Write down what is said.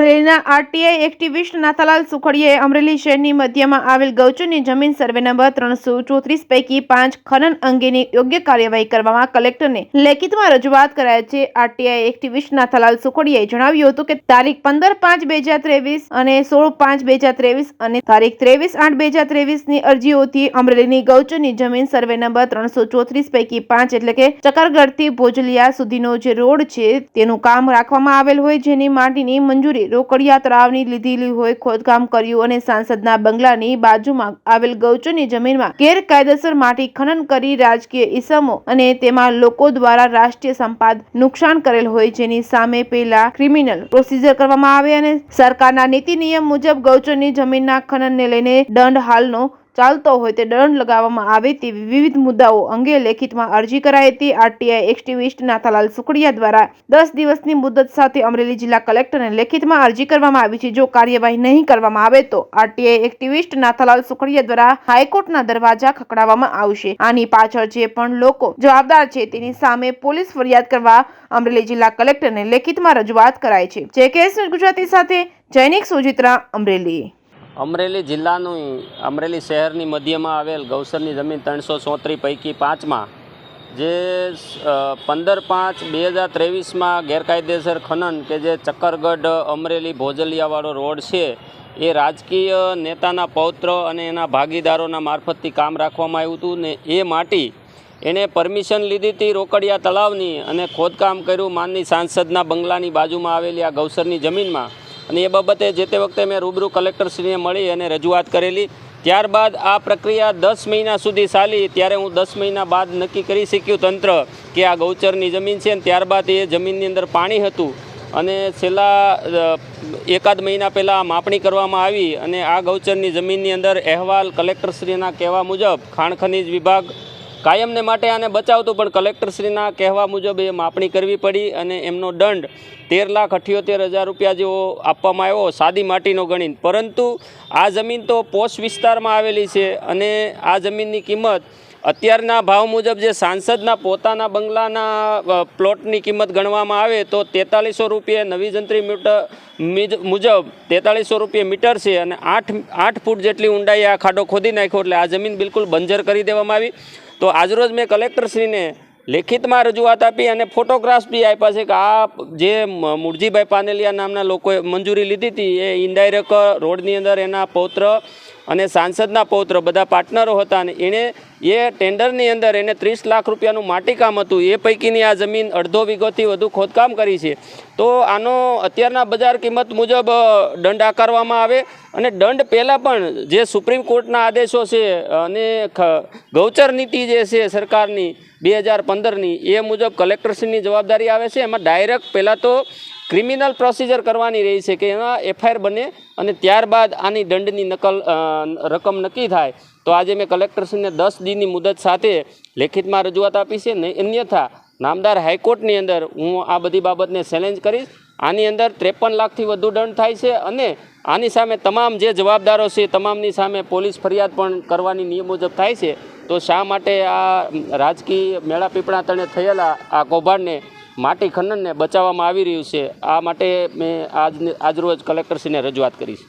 અમરેલીના RTI activist Nathalal સુખડિયાએ Amreli શહેરની મધ્યમાં આવેલ ગૌચરની જમીન સર્વે નંબર 334 પૈકી 5 ખનન અંગેની યોગ્ય કાર્યવાહી કરવામાં કલેક્ટરને લેખિતમાં રજૂઆત કરાઈ છે। આરટીઆઈ એક્ટિવિસ્ટ નાથાલાલ સુખડિયાએ જણાવ્યું હતું કે તારીખ 15/5/2023 અને 16/5/2023 અને તારીખ 23/8/2023 ની અરજીઓથી અમરેલીની ગૌચરની જમીન સર્વે નંબર 334 પૈકી 5 એટલે કે ચકરગઢથી ભોજલિયા સુધીનો જે રોડ છે તેનું કામ રાખવામાં આવેલ હોય, જેની માટીની મંજૂરી રોકડિયા તળાવની લીધેલી હોય, ખોદકામ કર્યું અને સાંસદના બંગલાની બાજુમાં આવેલ ગૌચરની જમીનમાં ગેરકાયદેસર માટી ખનન કરી રાજકીય ઇસમો અને તેમાં લોકો દ્વારા રાષ્ટ્રીય સંપદ નુકસાન કરેલ હોય, જેની સામે પહેલા ક્રિમિનલ પ્રોસિજર કરવામાં આવે અને સરકારના નીતિ નિયમ મુજબ ગૌચરની જમીનના ખનનને લઈને દંડ હાલનો ચાલતો હોય તે દંડ લગાવવામાં આવે તેવી વિવિધ મુદ્દાઓ અંગે લેખિતમાં અરજી કરાઈ હતી। આરટીઆઈ એક્ટિવિસ્ટ નાથાલાલ સુખડિયા દ્વારા 10 દિવસની મુદત સાથે અમરેલી જિલ્લા કલેક્ટરને લેખિતમાં અરજી કરવામાં આવી છે। જો કાર્યવાહી નહીં કરવામાં આવે તો આરટીઆઈ એક્ટિવિસ્ટ નાથાલાલ સુખડિયા દ્વારા હાઈકોર્ટના દરવાજા ખખડાવવામાં આવશે। આની પાછળ જે પણ લોકો જવાબદાર છે તેની સામે પોલીસ ફરિયાદ કરવા અમરેલી જિલ્લા કલેક્ટરને લેખિતમાં રજૂઆત કરાઈ છે। જેકેએસ ગુજરાતી સાથે જૈનિક સુજિત્રા, અમરેલી। અમરેલી જિલ્લાનું અમરેલી શહેરની મધ્યમાં આવેલ ગૌચરની જમીન 334 પૈકી 5માં જે 15/5/2023માં ગેરકાયદેસર ખનન કે જે ચક્કરગઢ અમરેલી ભોજલિયાવાળો રોડ છે એ રાજકીય નેતાના પૌત્ર અને એના ભાગીદારોના મારફતથી કામ રાખવામાં આવ્યું હતું ને એ માટી એણે પરમિશન લીધી હતી રોકડિયા તળાવની અને ખોદકામ કર્યું માનની સાંસદના બંગલાની બાજુમાં આવેલી આ ગૌચરની જમીનમાં અને એ બાબતે જે તે વખતે મેં રૂબરૂ કલેક્ટરશ્રીને મળી અને રજૂઆત કરેલી। ત્યારબાદ આ પ્રક્રિયા 10 મહિના સુધી ચાલી, ત્યારે હું 10 મહિના બાદ નક્કી કરી શક્યું તંત્ર કે આ ગૌચરની જમીન છે, અને ત્યારબાદ એ જમીનની અંદર પાણી હતું અને છેલ્લા એકાદ મહિના પહેલાં માપણી કરવામાં આવી અને આ ગૌચરની જમીનની અંદર અહેવાલ કલેક્ટરશ્રીના કહેવા મુજબ ખાણ ખનીજ વિભાગ કાયમને માટે આને બચાવતું, પણ કલેક્ટરશ્રીના કહેવા મુજબ એ માપણી કરવી પડી અને એમનો દંડ 13,78,000 રૂપિયા જેવો આપવામાં આવ્યો સાદી માટીનો ગણીને। પરંતુ આ જમીન તો પોશ વિસ્તારમાં આવેલી છે અને આ જમીનની કિંમત અત્યારના ભાવ મુજબ જે સાંસદના પોતાના બંગલાના પ્લોટની કિંમત ગણવામાં આવે તો 4300 રૂપિયા નવી જંત્રી મીટર મુજબ 4300 રૂપિયા મીટર છે અને 8 ફૂટ જેટલી ઊંડાઈએ આ ખાડો ખોદી નાખ્યો, એટલે આ જમીન બિલકુલ બંજર કરી દેવામાં આવી। તો આજરોજ મેં કલેક્ટરશ્રીને લેખિતમાં રજૂઆત આપી અને ફોટોગ્રાફ્સ બી આપ્યા છે કે આ જે મૂળજીભાઈ પાનેલિયા નામના લોકોએ મંજૂરી લીધી હતી એ ઇનડાયરેક્ટ રોડની અંદર એના પૌત્ર અને સાંસદના પૌત્ર બધા પાર્ટનરો હતા અને એણે એ ટેન્ડરની અંદર એને 30 લાખ રૂપિયાનું માટીકામ હતું, એ પૈકીની આ જમીન અડધો વીઘોથી વધુ ખોદકામ કરી છે। તો આનો અત્યારના બજાર કિંમત મુજબ દંડ આકારવામાં આવે અને દંડ પહેલાં પણ જે સુપ્રીમ કોર્ટના આદેશો છે અને ગૌચર નીતિ જે છે સરકારની 2015ની એ મુજબ કલેક્ટરશ્રીની જવાબદારી આવે છે। એમાં ડાયરેક્ટ પહેલાં તો ક્રિમિનલ પ્રોસિજર કરવાની રહી છે કે એના એફઆઈઆર બને અને ત્યારબાદ આની દંડની રકમ નક્કી થાય। તો આજે મેં કલેક્ટરશ્રીને 10 દીની મુદત સાથે લેખિતમાં રજૂઆત આપી છે ને અન્યથા નામદાર હાઈકોર્ટની અંદર હું આ બધી બાબતને ચેલેન્જ કરીશ। આની અંદર 53 લાખથી વધુ દંડ થાય છે અને આની સામે તમામ જે જવાબદારો છે તમામની સામે પોલીસ ફરિયાદ પણ કરવાની નિયમ મુજબ થાય છે। તો શા માટે આ રાજકીય મેળા પીપળા તણે થયેલા આ કૌભાંડને માટી ખનનને બચાવવામાં આવી રહ્યું છે, આ માટે મેં આજરોજ કલેક્ટરશ્રીને રજૂઆત કરી છે।